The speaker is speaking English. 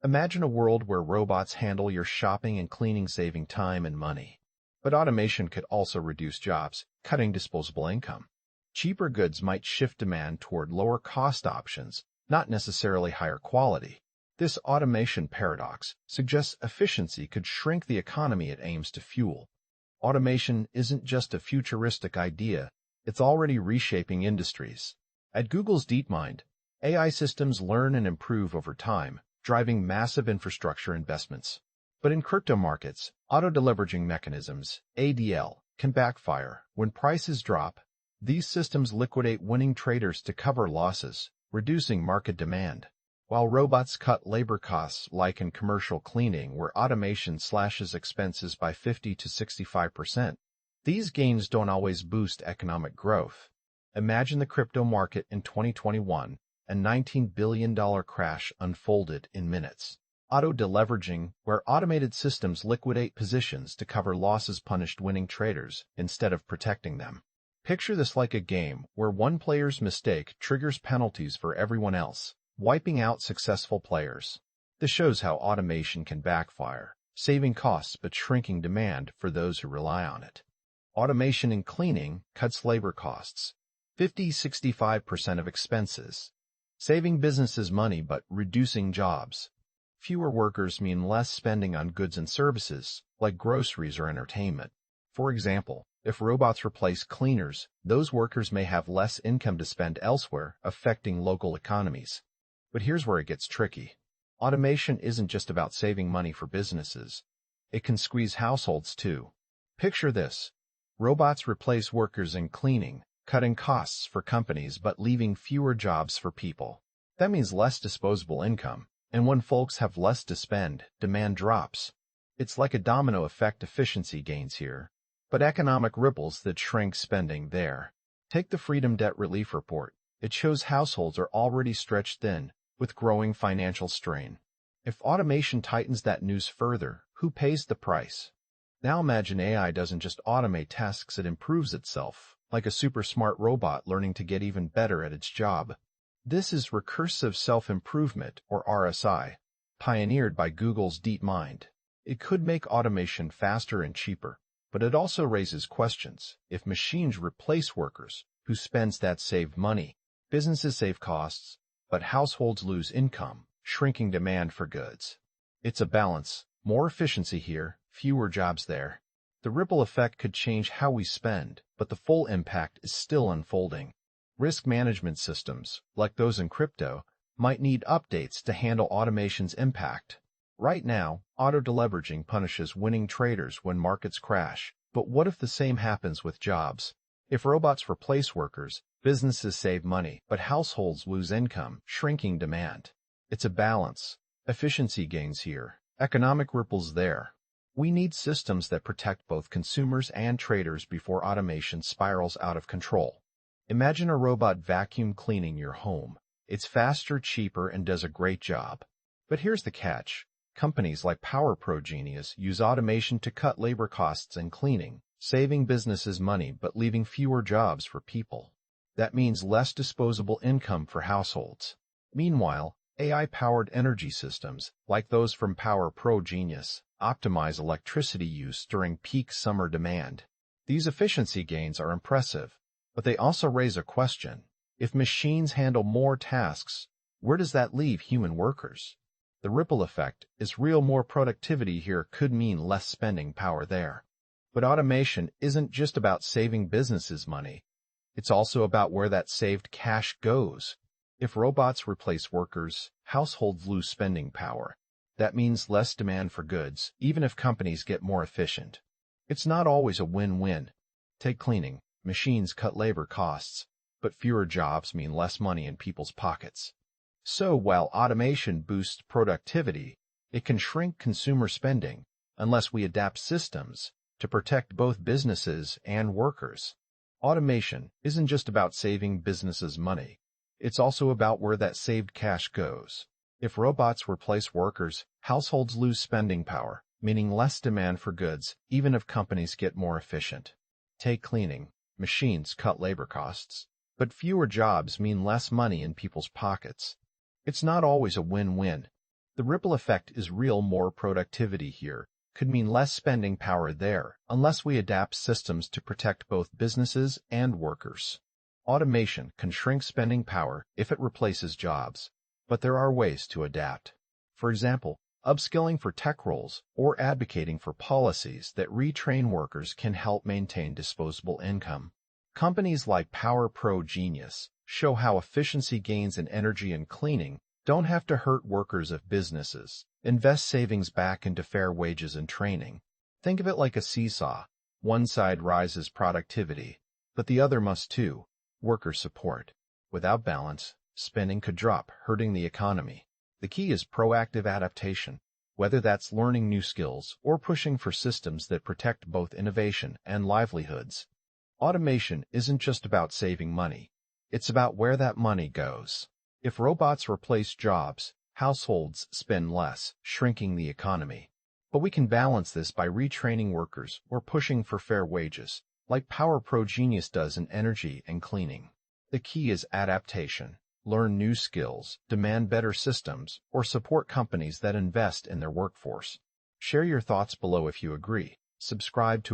Imagine a world where robots handle your shopping and cleaning, saving time and money. But automation could also reduce jobs, cutting disposable income. Cheaper goods might shift demand toward lower-cost options, not necessarily higher quality. This automation paradox suggests efficiency could shrink the economy it aims to fuel. Automation isn't just a futuristic idea, it's already reshaping industries. At Google's DeepMind, AI systems learn and improve over time, driving massive infrastructure investments. But in crypto markets, auto-deleveraging mechanisms, ADL, can backfire. When prices drop, these systems liquidate winning traders to cover losses, reducing market demand. While robots cut labor costs, like in commercial cleaning where automation slashes expenses by 50 to 65%, these gains don't always boost economic growth. Imagine the crypto market in 2021, a $19 billion crash unfolded in minutes. Auto-deleveraging, where automated systems liquidate positions to cover losses, punished winning traders instead of protecting them. Picture this like a game where one player's mistake triggers penalties for everyone else, wiping out successful players. This shows how automation can backfire, saving costs but shrinking demand for those who rely on it. Automation in cleaning cuts labor costs, 50–65% of expenses, saving businesses money but reducing jobs. Fewer workers mean less spending on goods and services, like groceries or entertainment. For example, if robots replace cleaners, those workers may have less income to spend elsewhere, affecting local economies. But here's where it gets tricky. Automation isn't just about saving money for businesses. It can squeeze households too. Picture this. Robots replace workers in cleaning, cutting costs for companies but leaving fewer jobs for people. That means less disposable income, and when folks have less to spend, demand drops. It's like a domino effect. Efficiency gains here, but economic ripples that shrink spending there. Take the Freedom Debt Relief Report. It shows households are already stretched thin, with growing financial strain. If automation tightens that noose further, who pays the price? Now imagine AI doesn't just automate tasks, it improves itself, like a super smart robot learning to get even better at its job. This is recursive self-improvement, or RSI, pioneered by Google's DeepMind. It could make automation faster and cheaper, but it also raises questions. If machines replace workers, who spends that saved money? Businesses save costs, but households lose income, shrinking demand for goods. It's a balance. More efficiency here, fewer jobs there. The ripple effect could change how we spend, but the full impact is still unfolding. Risk management systems, like those in crypto, might need updates to handle automation's impact. Right now, auto-deleveraging punishes winning traders when markets crash, but what if the same happens with jobs? If robots replace workers, businesses save money, but households lose income, shrinking demand. It's a balance. Efficiency gains here, economic ripples there. We need systems that protect both consumers and traders before automation spirals out of control. Imagine a robot vacuum cleaning your home. It's faster, cheaper, and does a great job. But here's the catch. Companies like Genius use automation to cut labor costs in cleaning, saving businesses money but leaving fewer jobs for people. That means less disposable income for households. Meanwhile, AI-powered energy systems, like those from Genius, optimize electricity use during peak summer demand. These efficiency gains are impressive, but they also raise a question. If machines handle more tasks, where does that leave human workers? The ripple effect is real. More productivity here could mean less spending power there. But automation isn't just about saving businesses money. It's also about where that saved cash goes. If robots replace workers, households lose spending power. That means less demand for goods, even if companies get more efficient. It's not always a win-win. Take cleaning. Machines cut labor costs, but fewer jobs mean less money in people's pockets. So while automation boosts productivity, it can shrink consumer spending unless we adapt systems to protect both businesses and workers. Automation isn't just about saving businesses money. It's also about where that saved cash goes. If robots replace workers, households lose spending power, meaning less demand for goods, even if companies get more efficient. Take cleaning. Machines cut labor costs, but fewer jobs mean less money in people's pockets. It's not always a win-win. The ripple effect is real. More productivity here could mean less spending power there unless we adapt systems to protect both businesses and workers. Automation can shrink spending power if it replaces jobs, but there are ways to adapt. For example, upskilling for tech roles or advocating for policies that retrain workers can help maintain disposable income. Companies like Power Pro Genius show how efficiency gains in energy and cleaning don't have to hurt workers if businesses invest savings back into fair wages and training. Think of it like a seesaw. One side rises productivity, but the other must too. Worker support. Without balance, spending could drop, hurting the economy. The key is proactive adaptation, whether that's learning new skills or pushing for systems that protect both innovation and livelihoods. Automation isn't just about saving money. It's about where that money goes. If robots replace jobs, households spend less, shrinking the economy. But we can balance this by retraining workers or pushing for fair wages, like Power Pro Genius does in energy and cleaning. The key is adaptation. Learn new skills, demand better systems, or support companies that invest in their workforce. Share your thoughts below if you agree. Subscribe to